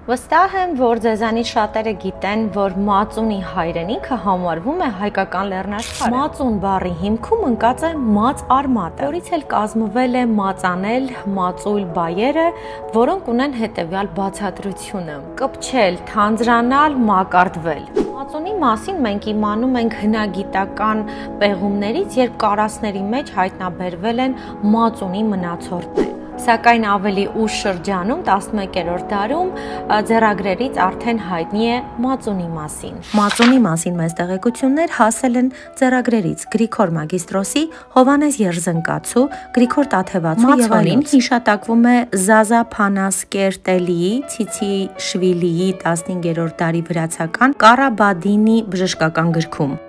Վստահ եմ, որ ձեզանից շատերը գիտեն, որ մածունի հայրենիքը համարվում է հայկական լեռնաշխարհը։ Մածուն բառի հիմքում ընկած է մաց արմատը, որից էլ կազմվել է մածանել, մածույլ բայերը, որոնք ունեն հետևյալ բացատրությունը՝ կպչել, թանձրանալ, մակարդվել։ Մածունի մասին մենք իմանում ենք հնագիտական պեղումներից, երբ կարասների մեջ հայտնաբերվել են մածունի մնացորդներ։ Սակայն ավելի ուշ շրջանում 11-րդ դարում ձեռագրերից արդեն հայտնի է մածունի մասին։ Մածունի մասին մեծ տեղեկություններ հասել են ձեռագրերից Գրիգոր Մագիստրոսի, Հովհաննես Երզնկացու, Գրիգոր Տաթևացու եւ այլն։ Հիշատակվում է Զազա Փանասկերտելիի, Ցիցիշվիլիի 15-րդ դարի վրացական Կարաբադինի բժշկական գրքում։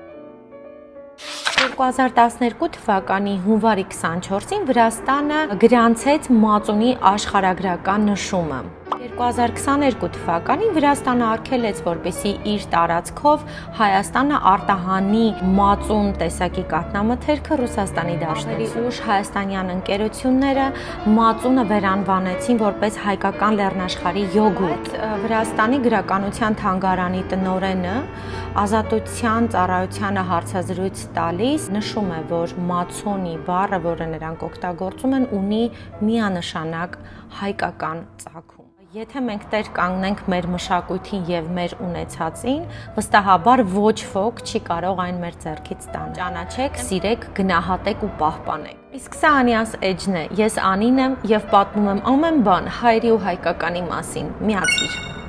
2012 թվականի հունվարի 24-ին Վրաստանը գրանցեց մածունի աշխարհագրական նշումը։ 2022 թվականին Վրաստանը արգելեց, որպեսզի իր տարածքով Հայաստանը արտահանի մածուն տեսակի կաթնամթերքը Ռուսաստանի դաշտերի ուժ հայաստանյան ընկերությունները մածունը վերանվանեցին որպես հայկական լեռնաշխարհի յոգուրտ։ Վրաստանի գրականության թանգարանի տնօրենը Ազատության ծառայությանը հարցազրույց տալիս նշում է, որ մածունի բառը, որը նրանք օգտագործում են, ունի միանշանակ հայկական ծագում։ Եթե մենք տեր կանգնենք մեր մշակույթին եւ մեր ունեցածին, վստահաբար ոչ ոք չի կարող այն մեր ձեռքից տանել։ Ճանաչեք, սիրեք, գնահատեք ու պահպանեք։ Իսկ սա Անիաս Էջն է, ես Անին եմ եւ պատմում եմ ամեն բան հայրի ու հայկականի մասին։ Միացիր։